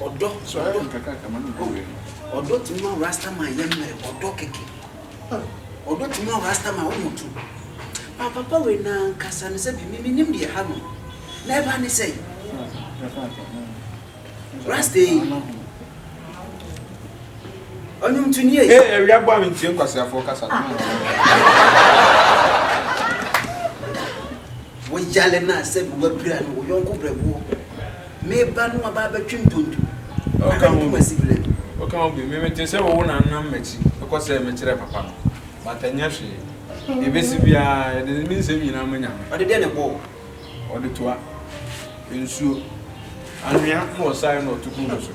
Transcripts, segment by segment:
Odo, so I don't Odo Timo Rastaman, Odo Keke. Odo Timo Rastaman, Omutu. Papa, we now Cassan said, Mimim, dear Hamu. Never say. Rasty. Onum to near, we are bombing to your focus. When Jalena said, we were grand, we don't go. Me banu ababa twintonto o kan mo masibile o kan obi me mete se wo na nam machi because e me kire papa but anya hwe e besi bia e de me se nyina manya o de ne bo o de toa ensuo anwea mo sai no tuku no so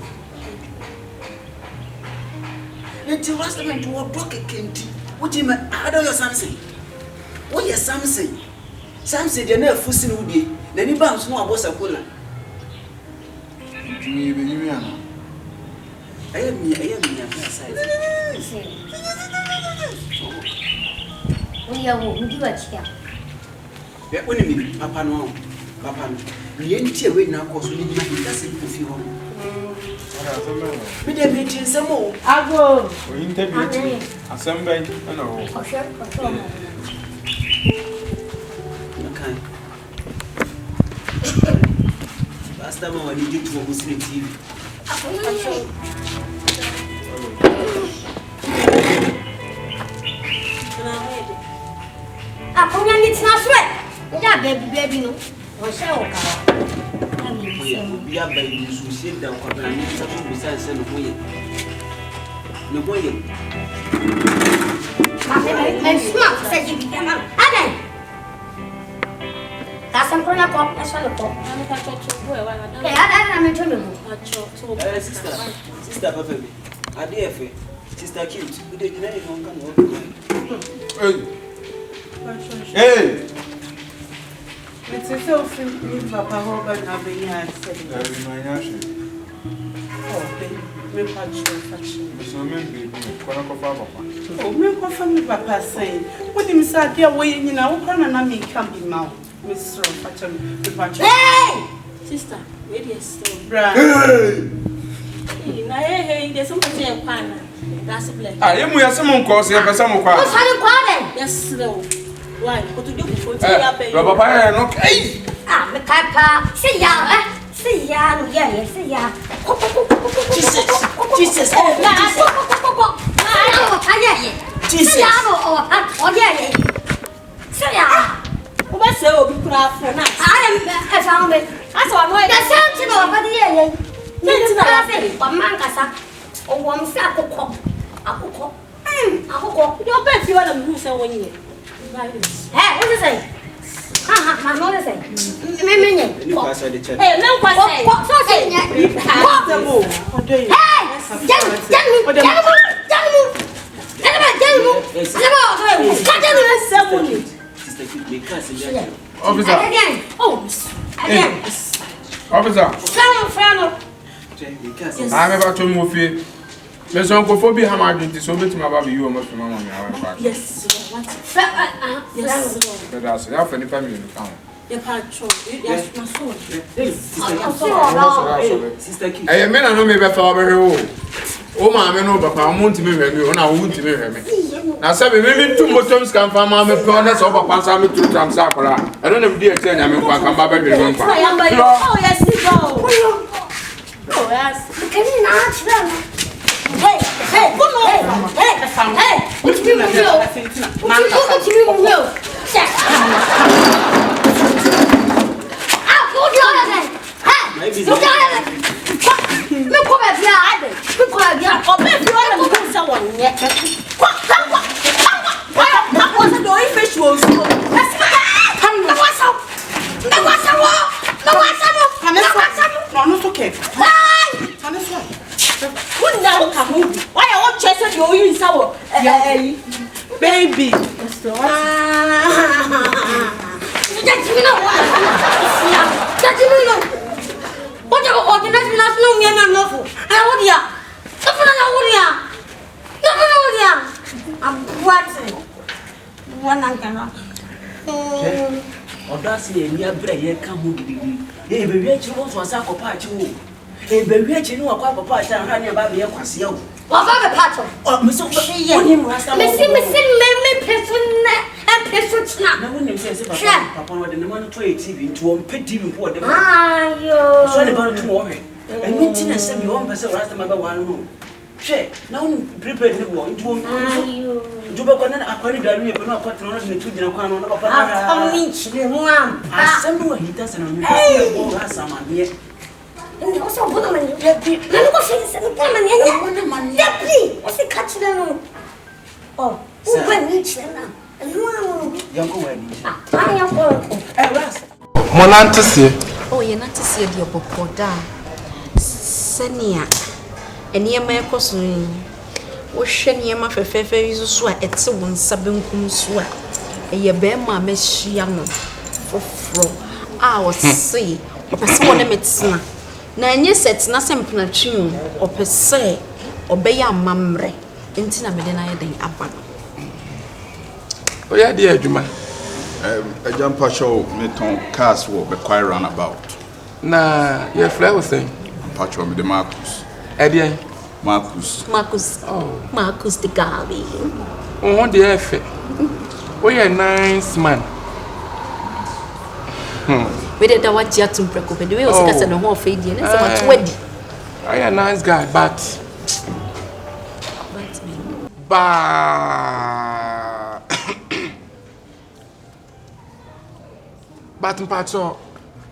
nti restaurant wo doke kenti wo ti me ado yo something wo ye something de na afusi no die na ni ba nso no abosa kola me be you ana I am me side we are who do what ya be woni me papa no me enti we na ko so ni ma ka se ko fi ho me de be tin samo ago o interview assembly na ho o sure okay last time I need you to go see TV. Aponya ni tsaswe. Ya baby no. O se o ka. Ya baby so sit down ko na ni tsafu bisa se no boye. No boye. Ma smart se ji bi ma. Aden. Kasam ko na ko, eso lo ko. Sister Papa, Adefe, Sister Cute, we did not come. Hey, it's so free, Papa Robert having had said, oh, baby, so maybe, oh, me from Papa saying, what him sat there waiting in our corner and me can't be mouth, Mr. Fatum. Hey! Sister, where is still? Hey, there's something in Pana. That's a blessing. I am with someone calls here, but someone calls. what's how you call Yes, slow. Why? What to do before you Papa, no, hey! Ah, the papa, see ya, yeah, see ya. Jesus, who was so good for now? I found it. I saw my sense of a day. Mancasa, or one sack of cock. Your bed, you are the moose and winning. Hey, what is it? My mother said, Mimmy, hey, no, what's Officer. I'm about to move it. There's Uncle Phoebe Hamad to so bit my baby, you almost from my yes, that's enough for the family in the town. Your patrol, yes, my soul. Sister, I mean, I know me better over here. Oh, my man, over I won't me when I won't me. Now, 7 maybe 2 more times come from my promise over Pansami to Transacora. I don't know if dear saying I'm going to come back. Oh, yes, you go. Oh, yes. can you not? Hey, what do you mean? Look over here. Look over here. Oh, baby, you want to do someone yet? What was the doing fish was? No, okay. Wouldn't that come movie? Why I want chest you in sour? Baby. Odasi e nia bre ye ka ho didi. E be wi achi wo so asa kopa achi wo. E be wi achi ni wa kwa kopa achi ha ne ba be ye kwase wo. Wa fa be pacho. Oh, me so woni mu rasta mo. Me pesuna and pesuna. Na woni se papa no de ne ma no to TV nti wo mpe TV ko de. Ayo. So ne ba no to wo he. E mi ti na se bi wo mpe se rasta ma ba wa no. Hwe, na woni prepare ne wo nti wo. Ayo. Juba kwa na akwani dalu ye kwa na patron na tu jina kwa na papa na. Ami chile ho am. Asembu wa hita sana no. Se wo rasta ma ne. Ndi o so bono mani depi. Na ko se se no kwa mani anya. Bono mani depi. O se kachile no. Oh, o ba ni chile na. No. Yanko wa ni. Ah, yanko. Ras. Monantese. Oh, ye nantese de opopoda. Senia. Eniyema ekoso yi. Wo hwe niyema fefefe yusu a ete won sabenkum so a. Eye be ma mahia no. Foforo. A wo se. Opese wona metena. Na enye setena sempna twin opese obeye amamre. Enti na mede na ye den aba no. Oya de adwuma. A jumper show meton cars will be quite runabout. Na ye fly was saying. Patch of the Marcus. Edian. Marcus. Oh, Marcus the Gabi. On the effort. We are nice man. We did what you to preoccupy. The way was cast on the whole fade. And it's about 20. I am a nice guy, but Pacho,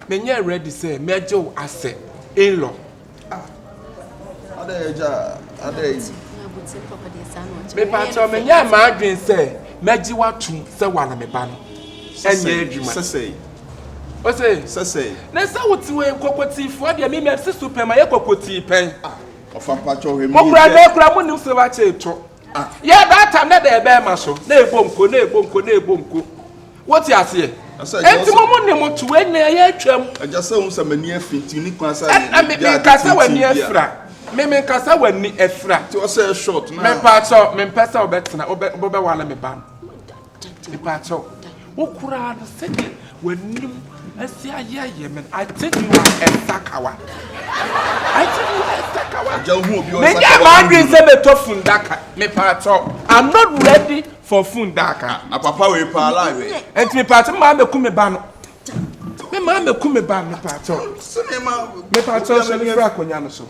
when you're ready, say, Major, I say, in-law. Me Pacho, when you're married, say, Major, what to say, one of me ban. And ye, say. What's it? Say. Let's say what you are cocotti for the me super my cocotti pen. Of a patch of him. Mokramun, so much a yeah, that time that they bear muscle. Ne bonko. What you say? And tomorrow, to win near chum. I just saw some near fit unique answer. I mean, Casa when near fra. Maybe Casa when near fra. To say short. My parts of men pass out better than Boba while I'm a ban. The parts of what could I say when you. I say, yeah, man. I think you are a Sakawa. I'm not ready for Fundaka. Na papa we pa alive. And me part of my come ban. Me mamma come ban me part of. Me part of the frack on Yanoso.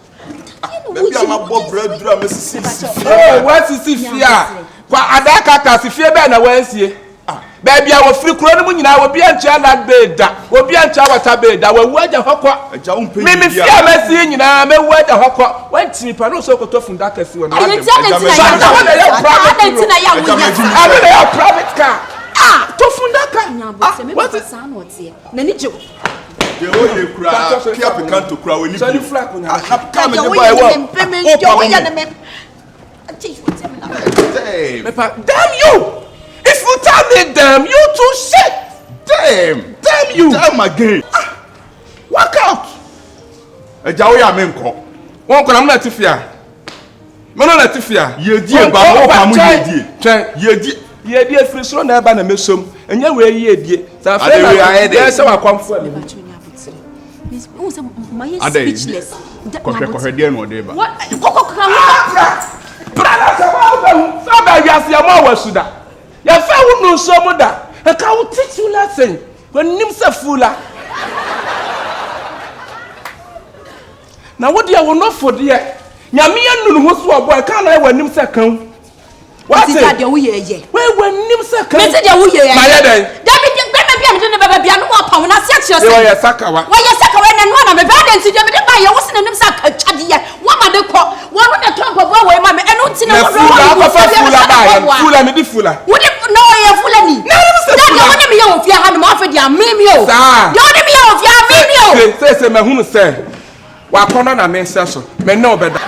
Maybe I'm a bob bread drum, Mississippi. Oh, what's the fear? Kwa adaka si fear ben na wensie. Baby, I was free crown when I will be a child bed. Will be a child bed. I will wear the hawk. Maybe fear my seeing you now. I may wear the hawk. Went to me, Panoso got off from that. I a private car. Ah, to Fundaka. What's it? Nanijo. The only crowd, Piap can't to crowd when you flack on your come and damn you! If you tell me damn, you too shit! Damn you! Damn again! Walk out! A Jawa Menko. One can I'm not to fear. Manona to fear. Ye dear, but ye dear free so never and a messum, and you were ye dear. There's some comfort. My speechless. What? Somebody has your mother, Suda. Your fellow knows some of that. I can't teach you lesson when Nimsa Fula. Now, what do you want for dear? Yamian was what boy can't I when Nimsa come? What is that? Where when Nimsa come? My head. Baby, I know what pound I set yourself. Why you Sakawa? Why you Sakawa and one of the bad to the buy your wasn't in himself. One of the clock, one of the top of our mamma, and not in a Fula. Would you know you're full of me? No, don't be off your hand off at your mimio. Don't be off your mimio. Says a man who said, Why corner a man says so? Men know better.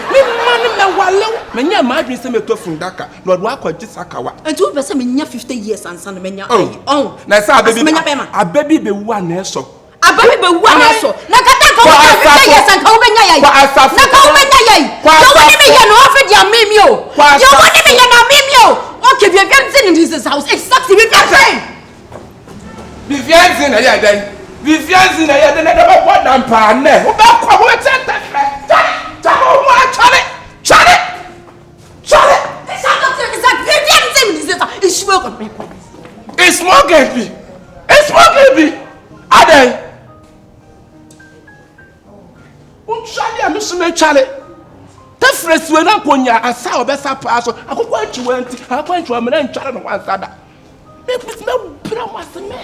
Many imagine some to Fundaka, Lord Wako Jisakawa. And 2% in 50 years and son of Menya. Oh, that's our baby. A baby be one eso. A baby be one eso. Nakata yes and Comenya. You want me in a mimio. Okay, we are getting in this house. Exactly what you're saying. fiancé na ya den. The fiancé na ya den na ba kwa dampa na. Wo ba kwa wo tete. Chale. It's mortgage. Adey. Unchale amusume chale. The fresh we na konya asa obesa pa so. Akokwa nchiwe nti. Akokwa nchiwe me na nchale no wansada. Me put me bra waseme.